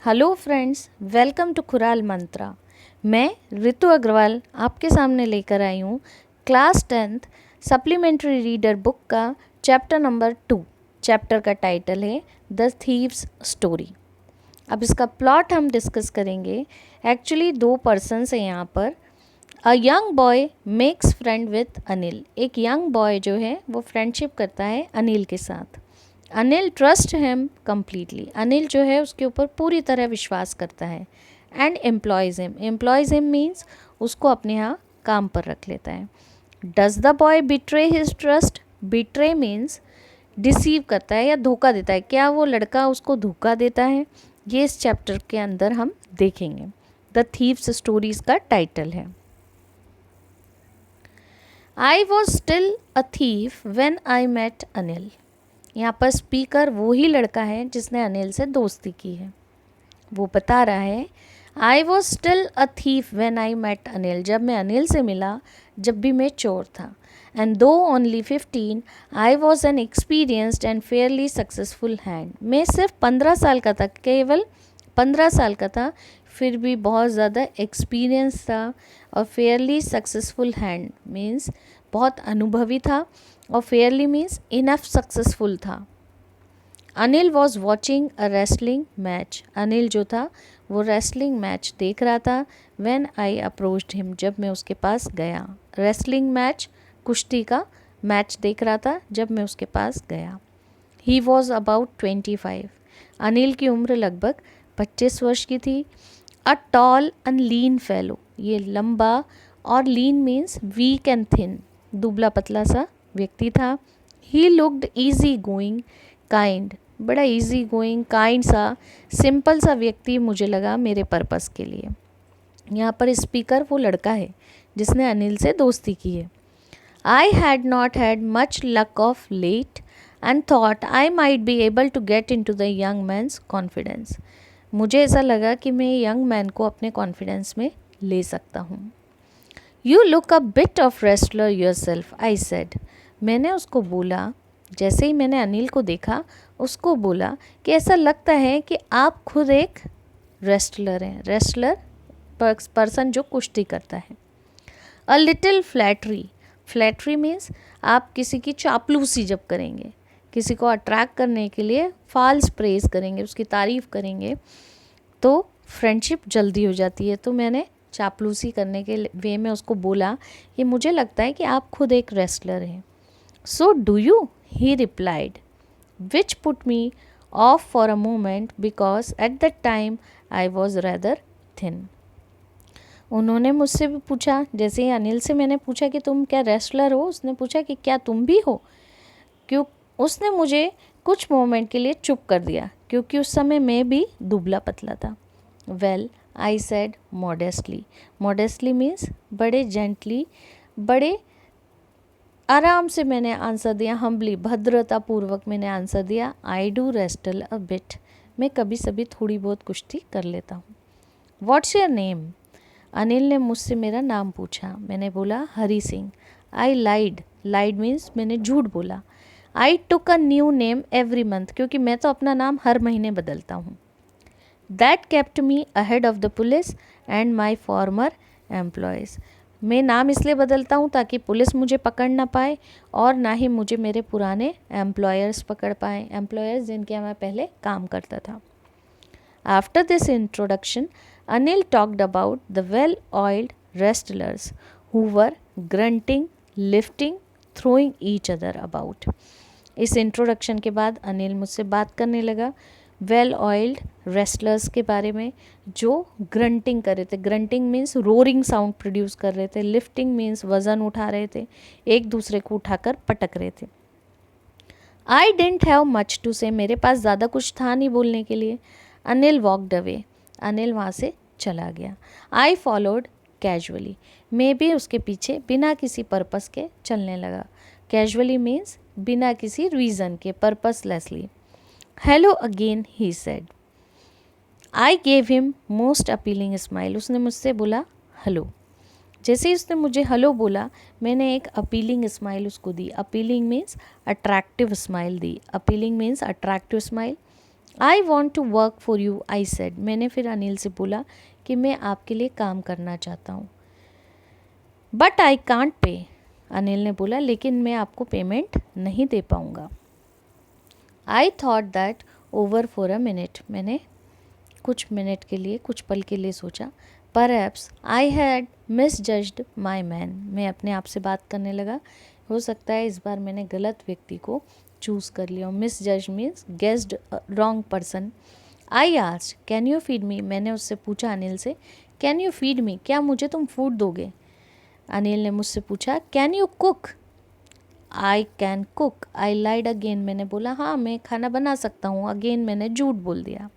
Hello friends, welcome to खुराल मंत्रा। मैं ऋतु अग्रवाल आपके सामने लेकर आई हूँ class 10th supplementary reader book का चैप्टर नंबर 2। चैप्टर का टाइटल है द थीव्स स्टोरी। अब इसका प्लॉट हम डिस्कस करेंगे। एक्चुअली दो पर्सन्स हैं यहाँ पर। A young boy makes friend with Anil. एक यंग बॉय जो है वो फ्रेंडशिप करता है अनिल के साथ। Anil trust him completely. Anil जो है उसके ऊपर पूरी तरह विश्वास करता है। एंड एम्प्लॉयज़ हिम मीन्स उसको अपने यहाँ काम पर रख लेता है। Does the boy betray his trust. Betray means deceive करता है या धोखा देता है। क्या वो लड़का उसको धोखा देता है, ये इस चैप्टर के अंदर हम देखेंगे। द थीव्स स्टोरीज का टाइटल है। I was still a thief when I met Anil. यहाँ पर स्पीकर वो ही लड़का है जिसने अनिल से दोस्ती की है। वो बता रहा है I was still a thief when I met Anil. जब मैं अनिल से मिला, जब भी मैं चोर था। एंड दो only 15 I was an experienced and Fairlie successful hand. मैं सिर्फ 15 साल का था, केवल 15 साल का था, फिर भी बहुत ज़्यादा एक्सपीरियंस था। और फेयरली सक्सेसफुल हैंड मीन्स बहुत अनुभवी था, और फेयरली मीन्स इनफ सक्सेसफुल था। Anil was watching a wrestling match. Anil जो था वो रेसलिंग मैच देख रहा था। व्हेन आई अप्रोच्ड हिम, जब मैं उसके पास गया। रेसलिंग मैच, कुश्ती का मैच देख रहा था जब मैं उसके पास गया। He was about 25। अनिल की उम्र लगभग 25 वर्ष की थी। A tall and lean fellow. ये लंबा और लीन मीन्स वीक एंड थिन, दुबला पतला सा व्यक्ति था। He looked easy going kind. बड़ा ईजी गोइंग काइंड सा सिंपल सा व्यक्ति मुझे लगा मेरे पर्पस के लिए। यहाँ पर स्पीकर वो लड़का है जिसने अनिल से दोस्ती की है। I had not had much luck of late and thought I might be able to get into the young man's confidence. मुझे ऐसा लगा कि मैं यंग मैन को अपने कॉन्फिडेंस में ले सकता हूँ। You look a bit of wrestler your self, I said. मैंने उसको बोला, जैसे ही मैंने अनिल को देखा उसको बोला कि ऐसा लगता है कि आप खुद एक रेस्लर हैं। रेस्लर पर्सन जो कुश्ती करता है। A little flattery. Flattery means आप किसी की चापलूसी जब करेंगे, किसी को अट्रैक्ट करने के लिए फॉल्स प्रेज करेंगे, उसकी तारीफ़ करेंगे, तो फ्रेंडशिप जल्दी हो जाती है। तो मैंने चापलूसी करने के वे में उसको बोला कि मुझे लगता है कि आप खुद एक रेस्लर हैं। So do you, he replied, which put me off for a moment because at that time I was rather thin. उन्होंने मुझसे भी पूछा, जैसे ही अनिल से मैंने पूछा कि तुम क्या रेस्लर हो, उसने पूछा कि क्या तुम भी हो। क्यों उसने मुझे कुछ मोमेंट के लिए चुप कर दिया, क्योंकि उस समय मैं भी दुबला पतला था। Well I said modestly. Modestly means बड़े जेंटली, बड़े आराम से मैंने आंसर दिया। हम्बली, भद्रता पूर्वक मैंने आंसर दिया। I do wrestle a bit. मैं कभी सभी थोड़ी बहुत कुश्ती कर लेता हूँ। What's your name. अनिल ने मुझसे मेरा नाम पूछा। मैंने बोला हरी सिंह। आई लाइड। लाइड मीन्स मैंने झूठ बोला। I took a new name every month, क्योंकि मैं तो अपना नाम हर महीने बदलता हूँ। That kept me ahead of the police and my former employers. मैं नाम इसलिए बदलता हूँ ताकि पुलिस मुझे पकड़ ना पाए, और ना ही मुझे मेरे पुराने एम्प्लॉयर्स पकड़ पाए, एम्प्लॉयर्स जिनके यहाँ मैं पहले काम करता था। After this introduction Anil talked about the well oiled wrestlers who were grunting, lifting, throwing each other about. इस इंट्रोडक्शन के बाद अनिल मुझसे बात करने लगा वेल ऑयल्ड रेस्लर्स के बारे में, जो ग्रंटिंग कर रहे थे। Grunting means roaring sound produce कर रहे थे। लिफ्टिंग मीन्स वज़न उठा रहे थे, एक दूसरे को उठाकर पटक रहे थे। आई डेंट हैव मच टू से। मेरे पास ज़्यादा कुछ था नहीं बोलने के लिए। Anil walked away. अनिल वहाँ से चला गया। I followed casually. मैं भी उसके पीछे बिना किसी पर्पस के चलने लगा। कैजुअली मीन्स बिना किसी रीज़न के, purposelessly. Hello again, he said. I gave him most appealing smile. उसने मुझसे बोला हेलो। जैसे ही उसने मुझे हेलो बोला, मैंने एक अपीलिंग स्माइल उसको दी। अपीलिंग मीन्स अट्रैक्टिव स्माइल दी। Appealing means attractive smile. I want to work for you, I said. मैंने फिर अनिल से बोला कि मैं आपके लिए काम करना चाहता हूँ। But I can't pay, Anil ने बोला लेकिन मैं आपको पेमेंट नहीं दे पाऊँगा। आई thought that over for a minute, मैंने कुछ मिनट के लिए, कुछ पल के लिए सोचा। Perhaps I had miss judged my man, मैं अपने आप से बात करने लगा, हो सकता है इस बार मैंने गलत व्यक्ति को चूज़ कर लिया। मिस जज means guessed wrong person. I asked can you feed me, मैंने उससे पूछा अनिल से, कैन यू फीड मी, क्या मुझे तुम फूड दोगे? अनिल ने मुझसे पूछा can you cook, I can cook, I lied again, मैंने बोला हाँ मैं खाना बना सकता हूँ। अगेन मैंने झूठ बोल दिया।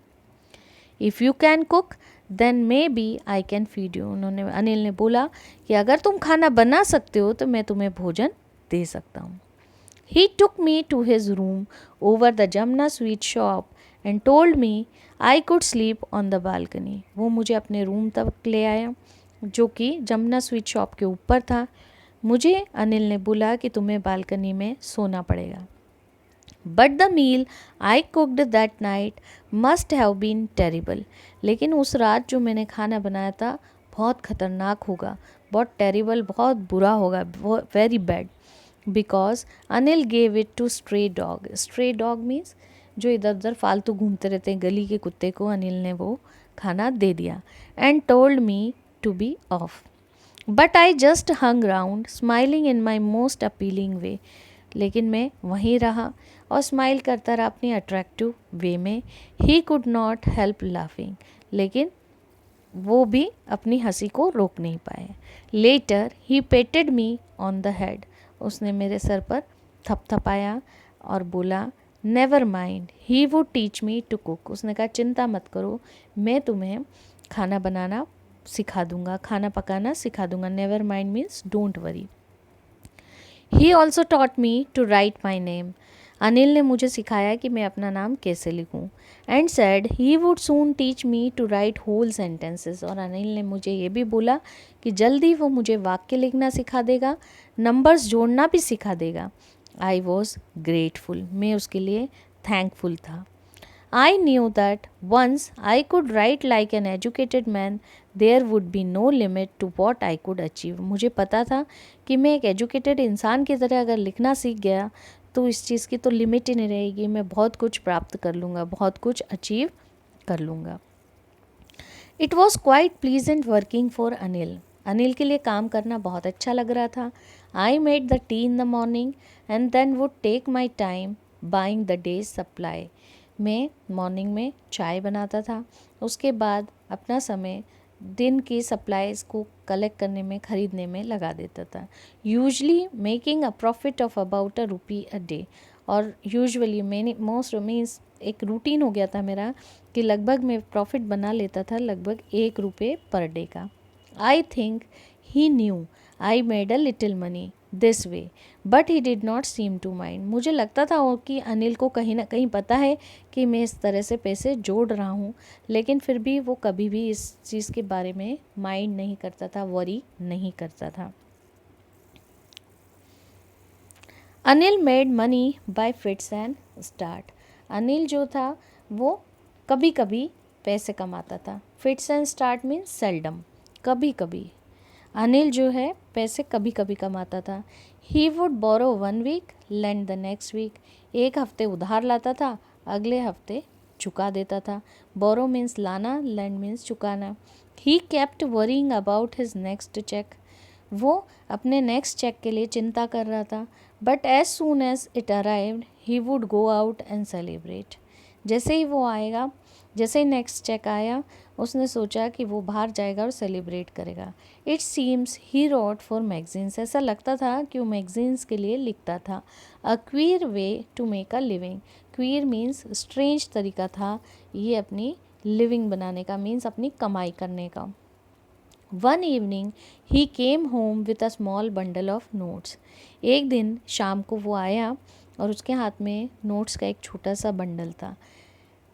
If you can cook then maybe I can feed you, Anil ने बोला कि अगर तुम खाना बना सकते हो तो मैं तुम्हें भोजन दे सकता हूँ। He took me to his room over the Jamuna sweet shop and told me I could sleep on the balcony, वो मुझे अपने रूम तक ले आया जो कि जमुना स्वीट शॉप के ऊपर था। मुझे अनिल ने बोला कि तुम्हें बालकनी में सोना पड़ेगा। But the meal I cooked that night must have been terrible, लेकिन उस रात जो मैंने खाना बनाया था बहुत ख़तरनाक होगा, बहुत टेरिबल, बहुत बुरा होगा, very bad, because Anil gave it to stray dog. Stray dog means जो इधर उधर फालतू घूमते रहते हैं, गली के कुत्ते को अनिल ने वो खाना दे दिया। And told me to be off, but I just hung round smiling in my most appealing way, लेकिन मैं वहीं रहा और स्माइल करता रहा अपनी अट्रैक्टिव वे में। He could not help laughing, लेकिन वो भी अपनी हंसी को रोक नहीं पाए। Later he patted me on the head, उसने मेरे सर पर थपथपाया और बोला never mind he would teach me to cook, उसने कहा चिंता मत करो मैं तुम्हें खाना बनाना सिखा दूंगा, खाना पकाना सिखा दूंगा। Never mind means don't worry. He also taught me to write my name, Anil ने मुझे सिखाया कि मैं अपना नाम कैसे लिखूं। And said he would soon teach me to write whole sentences, और अनिल ने मुझे ये भी बोला कि जल्दी वो मुझे वाक्य लिखना सिखा देगा, नंबर्स जोड़ना भी सिखा देगा। आई वॉज ग्रेटफुल, मैं उसके लिए थैंकफुल था। I knew that once I could write like an educated man, there would be no limit to what I could achieve. मुझे पता था कि मैं एक एजुकेटेड इंसान की तरह अगर लिखना सीख गया तो इस चीज़ की तो लिमिट ही नहीं रहेगी, मैं बहुत कुछ प्राप्त कर लूँगा, बहुत कुछ अचीव कर लूँगा। It was quite pleasant working for Anil, Anil के लिए काम करना बहुत अच्छा लग रहा था। I made the tea in the morning and then would take my time buying the day's supply, मैं मॉर्निंग में चाय बनाता था, उसके बाद अपना समय दिन की सप्लाईज़ को कलेक्ट करने में, ख़रीदने में लगा देता था। Usually making a profit of about ₹1 a day, और यूजुअली मैंने मोस्ट मीन्स एक रूटीन हो गया था मेरा कि लगभग मैं प्रॉफिट बना लेता था लगभग ₹1 पर डे का। I think he knew I made a little money this way but he did not seem to mind, मुझे लगता था कि अनिल को कहीं ना कहीं पता है कि मैं इस तरह से पैसे जोड़ रहा हूँ, लेकिन फिर भी वो कभी भी इस चीज़ के बारे में माइंड नहीं करता था, वरी नहीं करता था। Anil made money by fits and start, Anil जो था वो कभी कभी पैसे कमाता था। Fits and start means seldom, कभी कभी। अनिल जो है पैसे कभी कभी कमाता था। He would borrow 1 week lend the next week, एक हफ्ते उधार लाता था, अगले हफ्ते चुका देता था। बोरो मीन्स लाना, लैंड मीन्स चुकाना। He kept worrying about his next cheque, वो अपने नेक्स्ट चेक के लिए चिंता कर रहा था। But as soon as it arrived he would go out and celebrate, जैसे ही वो आएगा, जैसे ही नेक्स्ट चेक आया उसने सोचा कि वो बाहर जाएगा और सेलिब्रेट करेगा। It seems he wrote for magazines, ऐसा लगता था कि वो मैगजीन्स के लिए लिखता था। A queer way to make a living, queer means strange तरीका था ये अपनी लिविंग बनाने का, मीन्स अपनी कमाई करने का। One evening he came home with a small bundle of notes, एक दिन शाम को वो आया और उसके हाथ में नोट्स का एक छोटा सा बंडल था।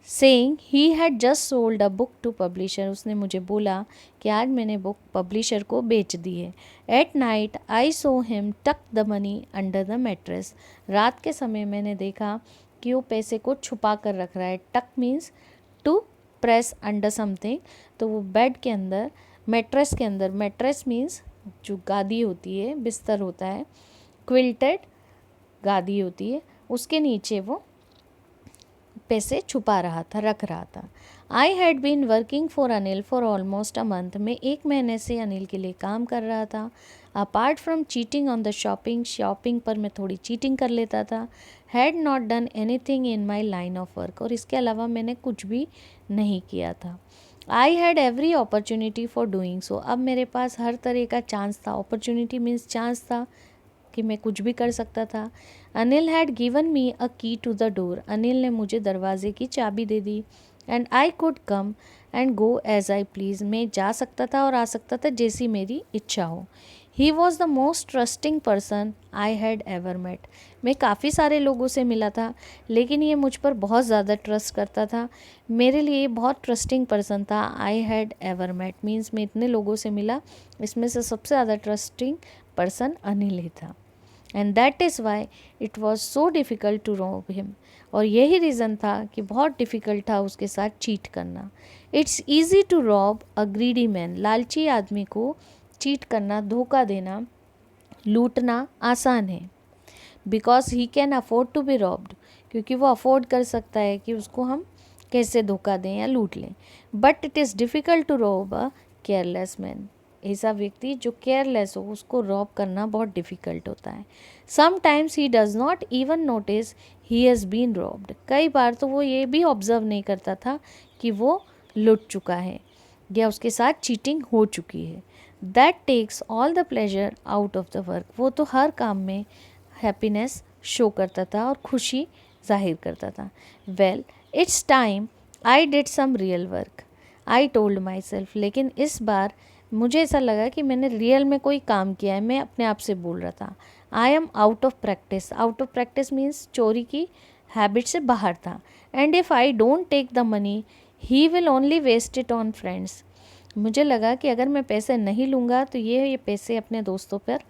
Saying he had just sold a book to publisher, उसने मुझे बोला कि आज मैंने बुक पब्लिशर को बेच दी है। At night I saw him tuck the money under the mattress, रात के समय मैंने देखा कि वो पैसे को छुपा कर रख रहा है। Tuck means to press under something, तो वो बेड के अंदर, मैट्रेस के अंदर, मैट्रेस मीन्स जो गादी होती है, बिस्तर होता है, क्विल्टेड गादी होती है, उसके नीचे वो पैसे छुपा रहा था, रख रहा था। I had been working for Anil for almost a month, मैं 1 महीने से अनिल के लिए काम कर रहा था। Apart from cheating on the shopping पर मैं थोड़ी चीटिंग कर लेता था। Had not done anything in my line of work, और इसके अलावा मैंने कुछ भी नहीं किया था। I had every opportunity for doing so, अब मेरे पास हर तरह का चांस था। अपॉर्चुनिटी मीन्स चांस था कि मैं कुछ भी कर सकता था। अनिल हैड गिवन मी अ की टू द डोर, अनिल ने मुझे दरवाजे की चाबी दे दी। And I could come and go as I please, मैं जा सकता था और आ सकता था जैसी मेरी इच्छा हो। He was the most trusting person I had ever met, मैं काफ़ी सारे लोगों से मिला था लेकिन ये मुझ पर बहुत ज़्यादा ट्रस्ट करता था, मेरे लिए बहुत ट्रस्टिंग पर्सन था। I had ever met means मैं इतने लोगों से मिला, इसमें से सबसे ज़्यादा ट्रस्टिंग पर्सन अनिल ही था। And that is why it was so difficult to rob him, और यही रीज़न था कि बहुत डिफ़िकल्ट था उसके साथ चीट करना। It's easy to rob a greedy man, लालची आदमी को चीट करना, धोखा देना, लूटना आसान है। Because he can afford to be robbed, क्योंकि वो अफोर्ड कर सकता है कि उसको हम कैसे धोखा दें या लूट लें। But it is difficult to rob a careless man, ऐसा व्यक्ति जो केयरलेस हो उसको रॉब करना बहुत डिफ़िकल्ट होता है। Sometimes he does not even notice he has been robbed, कई बार तो वो ये भी ऑब्जर्व नहीं करता था कि वो लुट चुका है या उसके साथ चीटिंग हो चुकी है। That takes all the pleasure out of the work, वो तो हर काम में हैप्पीनेस शो करता था और खुशी जाहिर करता था। Well it's time I did some real work, I told myself, लेकिन इस बार मुझे ऐसा लगा कि मैंने रियल में कोई काम किया है, मैं अपने आप से बोल रहा था। I am out of practice, out of practice means चोरी की हैबिट से बाहर था। And if I don't take the money he will only waste it on friends, मुझे लगा कि अगर मैं पैसे नहीं लूँगा तो ये पैसे अपने दोस्तों पर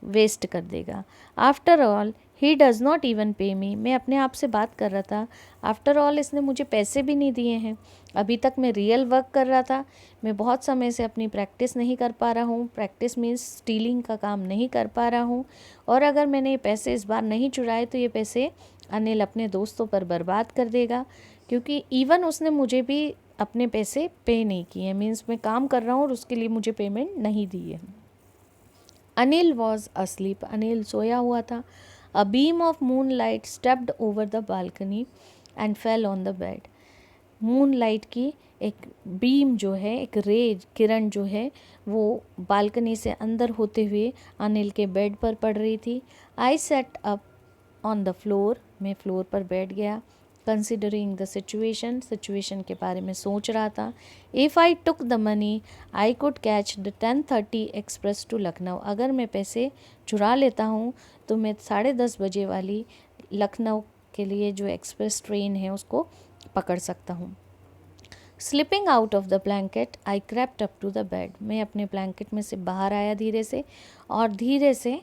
वेस्ट कर देगा। After all he does not even पे मी, मैं अपने आप से बात कर रहा था, आफ्टर ऑल इसने मुझे पैसे भी नहीं दिए हैं, अभी तक मैं रियल वर्क कर रहा था, मैं बहुत समय से अपनी प्रैक्टिस नहीं कर पा रहा हूँ, प्रैक्टिस मीन्स स्टीलिंग का काम नहीं कर पा रहा हूँ, और अगर मैंने ये पैसे इस बार नहीं चुराए तो ये पैसे अनिल अपने दोस्तों पर बर्बाद कर देगा, क्योंकि इवन उसने मुझे भी अपने पैसे पे नहीं किए, मीन्स मैं काम कर रहा हूँ और उसके लिए मुझे पेमेंट नहीं दी है। अनिल वॉज अस्लीप, अनिल सोया हुआ था। A beam of moon light stepped over the balcony and fell on the bed, moon light की एक बीम जो है, एक रे किरण जो है वो बालकनी से अंदर होते हुए अनिल के बेड पर पड़ रही थी। I sat up on the floor, मैं फ्लोर पर बैठ गया। कंसिडरिंग द सिचुएशन के बारे में सोच रहा था। If I took the money I could catch the 10:30 express to Lucknow, अगर मैं पैसे चुरा लेता हूँ तो मैं 10:30 बजे वाली लखनऊ के लिए जो एक्सप्रेस ट्रेन है उसको पकड़ सकता हूँ। Slipping out of the blanket I crept up to the bed, मैं अपने ब्लैंकेट में से बाहर आया धीरे से, और धीरे से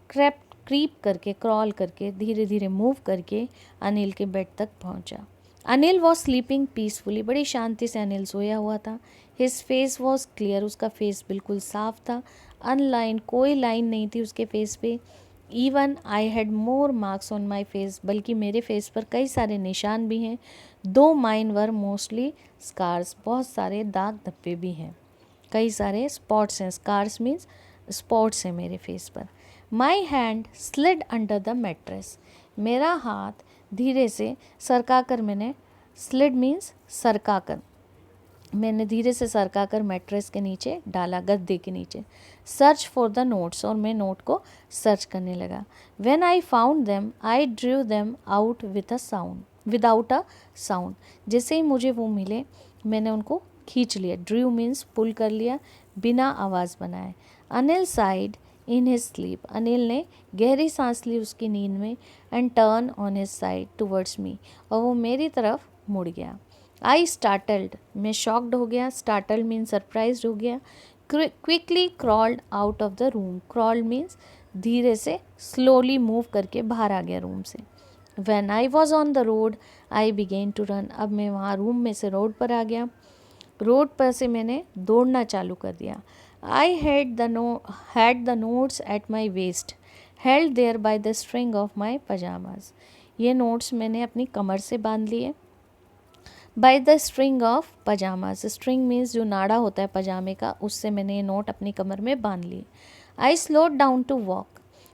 क्रीप करके, क्रॉल करके, धीरे धीरे मूव करके अनिल के बेड तक पहुंचा। अनिल वॉज स्लीपिंग पीसफुली, बड़ी शांति से अनिल सोया हुआ था। हिज फेस वॉज क्लियर, उसका फेस बिल्कुल साफ था, अनलाइन, कोई लाइन नहीं थी उसके फेस पे। Even I had more marks on my face, बल्कि मेरे फेस पर कई सारे निशान भी हैं। दो माइन वर मोस्टली स्कार्स, बहुत सारे दाग धब्बे भी हैं, कई सारे स्पॉट्स हैं, स्कार्स मीन्स स्पॉट्स हैं मेरे फेस पर। My hand slid under the mattress, मेरा हाथ धीरे से सरका कर, मैंने स्लिड मीन्स सरका कर, मैंने धीरे से सरका कर मैट्रेस के नीचे डाला, गद्दे के नीचे। सर्च फॉर द नोट्स, और मैं नोट को सर्च करने लगा। When I found them I drew them out without a sound, जैसे ही मुझे वो मिले मैंने उनको खींच लिया। ड्रू मीन्स पुल कर लिया, बिना आवाज़ बनाए। Anil side in his sleep, Anil ने गहरी सांस ली उसकी नींद में। And turn on his side towards me, और वो मेरी तरफ मुड़ गया। आई स्टार्टल्ड, मैं शॉक्ड हो गया, स्टार्टल्ड मीन्स सरप्राइज हो गया। Quickly crawled out of the room, crawled means धीरे से, स्लोली मूव करके बाहर आ गया रूम से। When I was on the road, I began to run. अब मैं वहाँ रूम में से रोड पर आ गया. रोड पर से मैंने दौड़ना चालू कर दिया. I had the notes at my waist, held there by the string of my pajamas. ये नोट्स मैंने अपनी कमर से बांध लिए. By the string of pyjamas. String means जो नाड़ा होता है पजामे का, उससे मैंने ये नोट अपनी कमर में बांध लिए. आई स्लोड डाउन टू वॉक.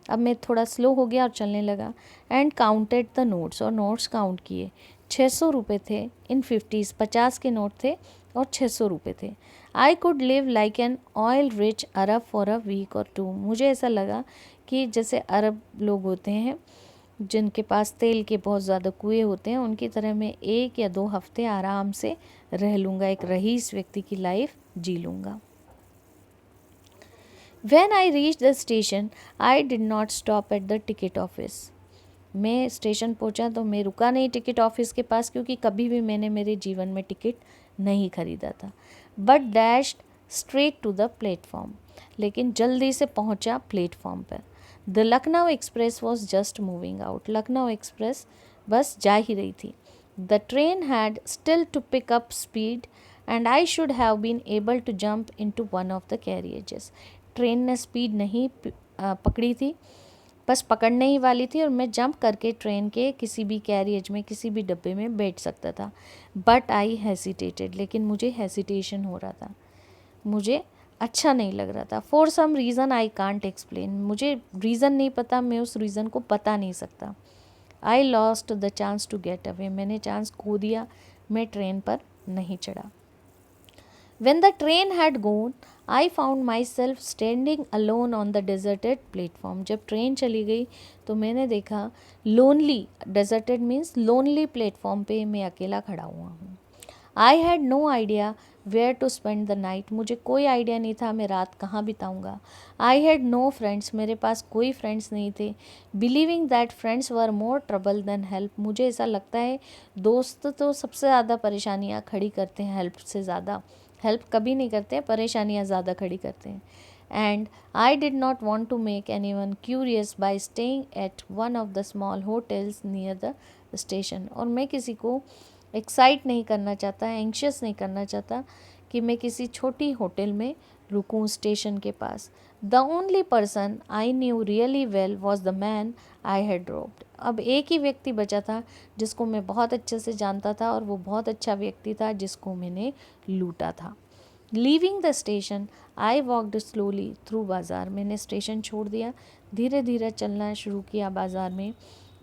अब मैं थोड़ा स्लो हो गया और चलने लगा. And counted the notes. और नोट्स काउंट किए. 600 रुपये थे इन 50s. 50 के नोट थे और 600 रुपये थे. I could live like an oil rich Arab for a week or two. मुझे ऐसा लगा कि जैसे अरब लोग होते हैं जिनके पास तेल के बहुत ज़्यादा कुएँ होते हैं, उनकी तरह मैं 1 या 2 हफ्ते आराम से रह लूँगा. एक रईस व्यक्ति की लाइफ जी लूँगा. When I reached the station, I did not stop at the ticket office. मैं स्टेशन पहुंचा तो मैं रुका नहीं टिकट ऑफिस के पास, क्योंकि कभी भी मैंने मेरे जीवन में टिकट नहीं खरीदा था. But dashed straight to the platform. लेकिन जल्दी से पहुंचा प्लेटफॉर्म पर. The Lucknow express was just moving out. Lucknow express बस जा ही रही थी. The train had still to pick up speed and I should have been able to jump into one of the carriages. Train ने स्पीड नहीं पकड़ी थी, बस पकड़ने ही वाली थी और मैं जंप करके ट्रेन के किसी भी कैरियज में, किसी भी डब्बे में बैठ सकता था. But I hesitated. लेकिन मुझे हेसिटेशन हो रहा था, मुझे अच्छा नहीं लग रहा था. For some reason I can't explain. मुझे रीज़न नहीं पता, मैं उस रीज़न को बता नहीं सकता. I lost the chance to get away. मैंने चांस खो दिया, मैं ट्रेन पर नहीं चढ़ा. When the train had gone, I found myself standing alone on the deserted platform. जब ट्रेन चली गई तो मैंने देखा lonely, deserted means lonely platform पे मैं अकेला खड़ा हुआ हूँ. I had no idea where to spend the night. मुझे कोई आइडिया नहीं था मैं रात कहाँ बिताऊँगा. I had no friends. मेरे पास कोई फ्रेंड्स नहीं थे. Believing that friends were more trouble than help. मुझे ऐसा लगता है दोस्त तो सबसे ज़्यादा परेशानियाँ खड़ी करते हैं हेल्प से ज़्यादा. हेल्प कभी नहीं करते हैं, परेशानियाँ ज़्यादा खड़ी करते हैं. And I did not want to make anyone curious by staying at one of the small hotels near the station. और मैं किसी को एक्साइट नहीं करना चाहता, एंक्शियस नहीं करना चाहता कि मैं किसी छोटी होटल में रुकूं स्टेशन के पास. The only person I knew really well was the man I had robbed. अब एक ही व्यक्ति बचा था जिसको मैं बहुत अच्छे से जानता था, और वो बहुत अच्छा व्यक्ति था जिसको मैंने लूटा था. Leaving the station I walked slowly through बाज़ार. मैंने स्टेशन छोड़ दिया, धीरे धीरे चलना शुरू किया बाज़ार में.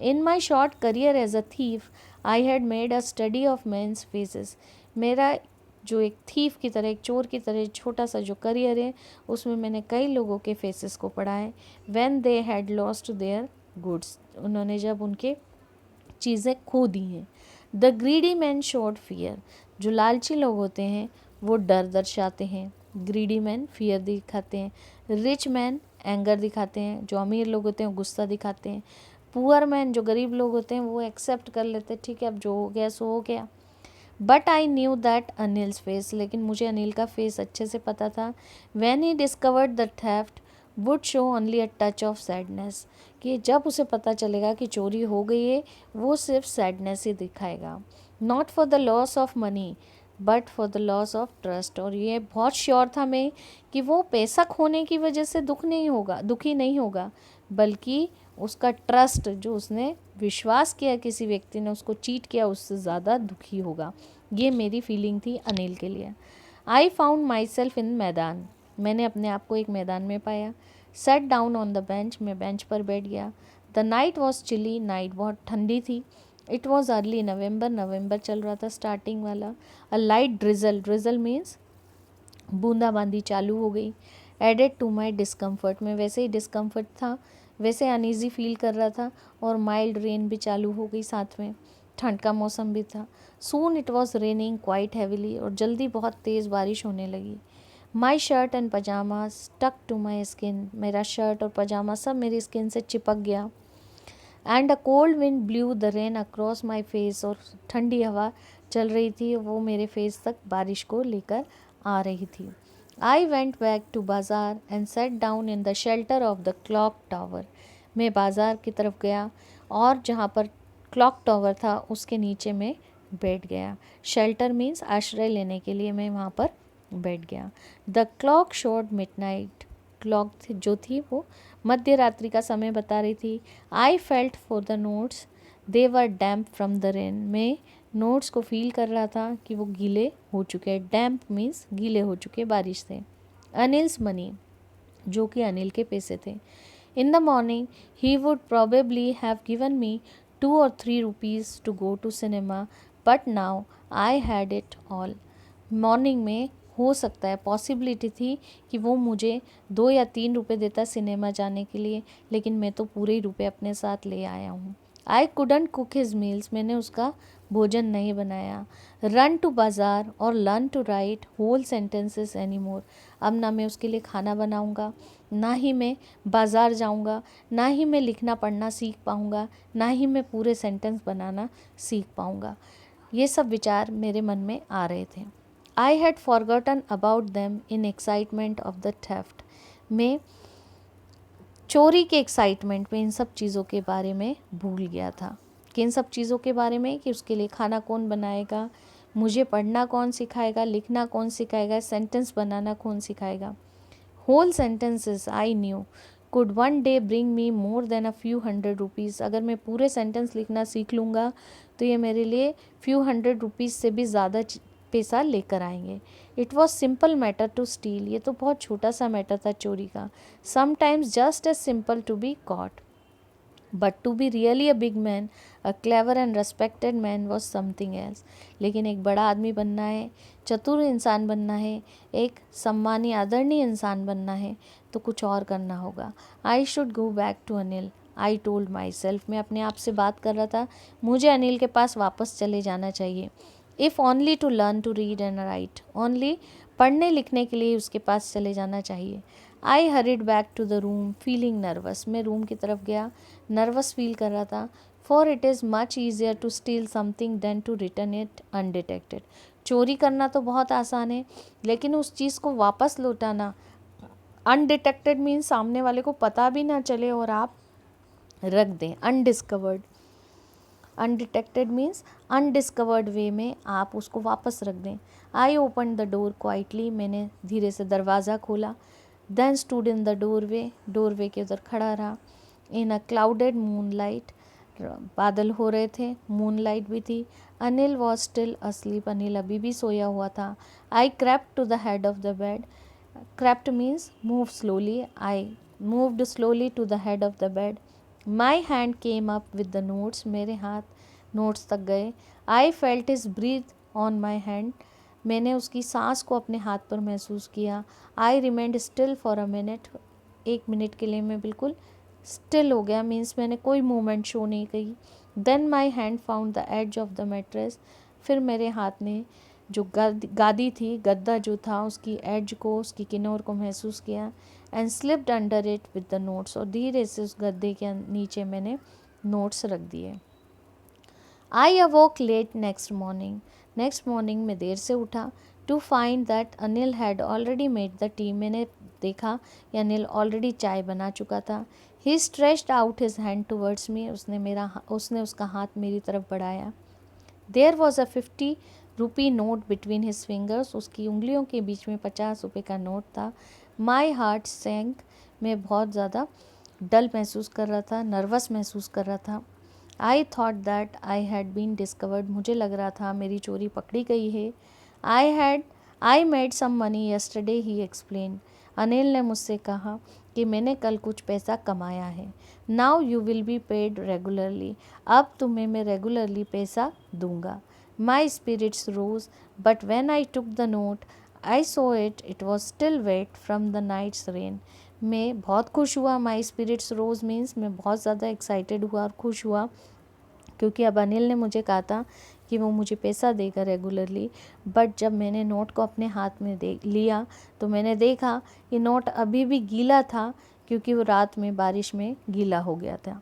In my short career as a thief I had made a study of men's faces. मेरा जो एक थीफ की तरह, एक चोर की तरह छोटा सा जो करियर है, उसमें मैंने कई लोगों के फेसेस को पढ़ा है. When they had lost their goods. उन्होंने जब उनके चीज़ें खो दी हैं. The greedy man showed fear. जो लालची लोग होते हैं वो डर दर्शाते हैं. ग्रीडी मैन फियर दिखाते हैं. रिच मैन एंगर दिखाते हैं. जो अमीर लोग होते हैं वो गुस्सा दिखाते हैं. पुअर मैन जो गरीब लोग होते हैं वो एक्सेप्ट कर लेते हैं, ठीक है अब जो हो गया सो हो गया. But I knew that Anil's face. लेकिन मुझे अनिल का फेस अच्छे से पता था. When he discovered the theft would show only a touch of sadness. कि जब उसे पता चलेगा कि चोरी हो गई है, वो सिर्फ सैडनेस ही दिखाएगा. Not for the loss of money but for the loss of trust. और ये बहुत श्योर था मैं कि वो पैसा खोने की वजह से दुखी नहीं होगा, बल्कि उसका ट्रस्ट, जो उसने विश्वास किया किसी व्यक्ति ने उसको चीट किया, उससे ज़्यादा दुखी होगा. ये मेरी फीलिंग थी अनिल के लिए. I found my self in मैदान. मैंने अपने आप को एक मैदान में पाया. Set down on the bench. मैं बेंच पर बैठ गया. The night was chilly. Night बहुत ठंडी थी. इट वॉज अर्ली नवंबर चल रहा था, स्टार्टिंग वाला. अ लाइट ड्रिजल मीन्स बूंदाबांदी चालू हो गई. Added to my discomfort. में वैसे ही डिस्कम्फर्ट था, वैसे अनईजी फील कर रहा था. और माइल्ड रेन भी चालू हो गई साथ में, ठंड का मौसम भी था. Soon it was raining quite heavily. और जल्दी बहुत तेज़ बारिश होने लगी. My shirt and pyjama stuck to my skin. मेरा शर्ट और पजामा सब मेरी स्किन से चिपक गया. And a cold wind blew the rain across my face. और ठंडी हवा चल रही थी, वो मेरे फेस तक बारिश को लेकर आ रही थी. आई वेंट बैक टू बाज़ार and set down in the shelter of the clock tower. मैं बाज़ार की तरफ गया और जहाँ पर क्लॉक टॉवर था उसके नीचे मैं बैठ गया। शेल्टर मीन्स आश्रय लेने के लिए मैं वहाँ पर बैठ गया। The clock showed midnight, clock जो थी वो मध्य रात्रि का समय बता रही थी। I felt for the notes they were damp from the rain, मैं नोट्स को फील कर रहा था कि वो गीले हो चुके हैं। डैम्प मीन्स गीले हो चुके बारिश से। अनिल्स मनी, जो कि अनिल के पैसे थे। In the morning he would probably have given me 2 or 3 rupees to go to cinema, but now I had it all. Morning में हो सकता है, पॉसिबिलिटी थी कि वो मुझे 2 या 3 रुपए देता सिनेमा जाने के लिए, लेकिन मैं तो पूरे ही रुपए अपने साथ ले आया हूँ। I couldn't cook his meals, मैंने उसका भोजन नहीं बनाया। रन टू बाज़ार और learn to write whole sentences any more, अब ना मैं उसके लिए खाना बनाऊँगा, ना ही मैं बाज़ार जाऊँगा, ना ही मैं लिखना पढ़ना सीख पाऊँगा, ना ही मैं पूरे सेंटेंस बनाना सीख पाऊँगा। ये सब विचार मेरे मन में आ रहे थे। I had forgotten about them in excitement of the theft, मैं चोरी के एक्साइटमेंट में इन सब चीज़ों के बारे में भूल गया था। कि इन सब चीज़ों के बारे में कि उसके लिए खाना कौन बनाएगा, मुझे पढ़ना कौन सिखाएगा, लिखना कौन सिखाएगा, सेंटेंस बनाना कौन सिखाएगा। Whole sentences I knew could one day bring me more than a few hundred rupees, अगर मैं पूरे सेंटेंस लिखना सीख लूँगा तो ये मेरे लिए फ्यू हंड्रेड रुपीज़ से भी ज़्यादा पैसा लेकर आएंगे। It was simple matter to steal, ये तो बहुत छोटा सा मैटर था चोरी का। Sometimes just as simple to be caught, but to be really a big man, a clever and respected man was something else, लेकिन एक बड़ा आदमी बनना है, चतुर इंसान बनना है, एक सम्मानी आदरणीय इंसान बनना है तो कुछ और करना होगा। I should go back to Anil, I told myself, मैं अपने आप से बात कर रहा था, मुझे अनिल के पास वापस चले जाना चाहिए। If only to learn to read and write, only पढ़ने लिखने के लिए उसके पास चले जाना चाहिए। I hurried back to the room feeling nervous, मैं रूम की तरफ गया, नर्वस फील कर रहा था। For it is much easier to steal something than to return it undetected, चोरी करना तो बहुत आसान है, लेकिन उस चीज़ को वापस लौटाना अनडिटेक्टेड मीन्स सामने वाले को पता भी ना चले और आप रख दें। Undiscovered, undetected means undiscovered way में आप उसको वापस रख दें। I open the door quietly, मैंने धीरे से दरवाज़ा खोला। Then stood in the doorway, doorway के उधर खड़ा रहा। इन अ क्लाउडेड मूनलाइट, बादल हो रहे थे, मूनलाइट भी थी। Anil was still asleep, Anil अभी भी सोया हुआ था। I crept to the head of the bed, crept means move slowly. I moved slowly to the head of the bed. My hand came up with the notes, मेरे हाथ notes तक गए। I felt his breath on my hand, मैंने उसकी सांस को अपने हाथ पर महसूस किया। I remained still for a minute, 1 minute के लिए मैं बिल्कुल स्टिल हो गया, मीन्स मैंने कोई मूवमेंट शो नहीं की। Then my hand found the edge of the mattress, फिर मेरे हाथ ने जो गादी थी, गद्दा जो था, उसकी एज को, उसकी किनार को महसूस किया। And slipped under it with the notes, और धीरे से उस गद्दे के नीचे मैंने नोट्स रख दिए। I awoke late next morning में देर से उठा। To find that Anil had already made the tea, मैंने देखा कि अनिल ऑलरेडी चाय बना चुका था। He stretched out his hand towards me, उसने उसका हाथ मेरी तरफ बढ़ाया। There was a 50 rupee note between his fingers, उसकी उंगलियों के बीच में 50 रुपये का नोट था। माई हार्ट सैंक, मैं बहुत ज़्यादा डल महसूस कर रहा था, नर्वस महसूस कर रहा था। I thought that I had been discovered, मुझे लग रहा था मेरी चोरी पकड़ी गई है। I made some money yesterday, he explain, Anil ने मुझसे कहा कि मैंने कल कुछ पैसा कमाया है। Now you will be paid regularly, अब तुम्हें मैं रेगुलरली पैसा दूंगा। My spirits rose, but when I took the note I saw it was still wet from the night's rain, मैं बहुत खुश हुआ। माई स्पिरिट्स रोज मीन्स मैं बहुत ज़्यादा एक्साइटेड हुआ और खुश हुआ, क्योंकि अब अनिल ने मुझे कहा था कि वो मुझे पैसा देगा रेगुलरली। बट जब मैंने नोट को अपने हाथ में लिया तो मैंने देखा कि नोट अभी भी गीला था, क्योंकि वो रात में बारिश में गीला हो गया था।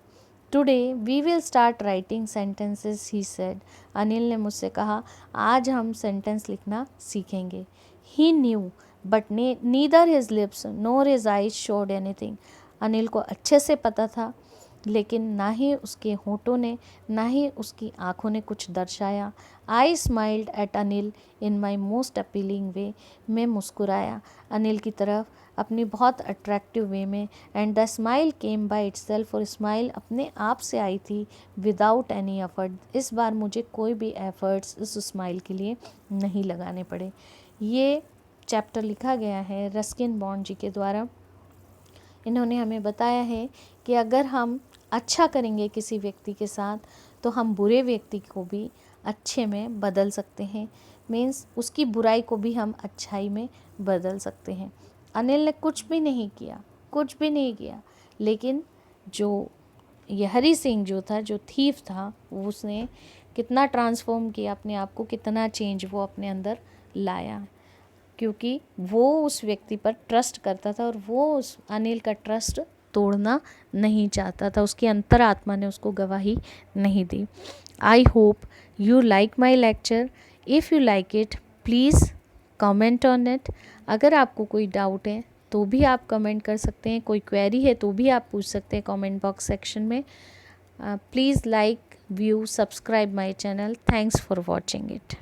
Today we will start writing sentences, he said, Anil ने मुझसे कहा आज हम सेंटेंस लिखना सीखेंगे। He knew but neither his lips nor his eyes showed anything, Anil को अच्छे से पता था लेकिन ना ही उसके होठों ने ना ही उसकी आँखों ने कुछ दर्शाया। I smiled at Anil in my most appealing way, मैं मुस्कुराया अनिल की तरफ अपनी बहुत अट्रैक्टिव वे में। And the smile came by itself, और स्माइल अपने आप से आई थी विदाउट एनी एफर्ट। इस बार मुझे कोई भी एफर्ट्स इस स्माइल के लिए नहीं लगाने पड़े। ये चैप्टर लिखा गया है रस्किन बॉन्ड जी के द्वारा। इन्होंने हमें बताया है कि अगर हम अच्छा करेंगे किसी व्यक्ति के साथ तो हम बुरे व्यक्ति को भी अच्छे में बदल सकते हैं। मीन्स उसकी बुराई को भी हम अच्छाई में बदल सकते हैं। अनिल ने कुछ भी नहीं किया, लेकिन जो ये हरी सिंह जो था, जो थीफ था, उसने कितना ट्रांसफॉर्म किया अपने आप को, कितना चेंज वो अपने अंदर लाया, क्योंकि वो उस व्यक्ति पर ट्रस्ट करता था और वो उस अनिल का ट्रस्ट तोड़ना नहीं चाहता था। उसकी अंतरात्मा ने उसको गवाही नहीं दी। I hope you like my lecture. If you like it please comment on it. अगर आपको कोई डाउट है तो भी आप कमेंट कर सकते हैं, कोई क्वेरी है तो भी आप पूछ सकते हैं कमेंट बॉक्स सेक्शन में। Please like, view, subscribe my channel. Thanks for watching it.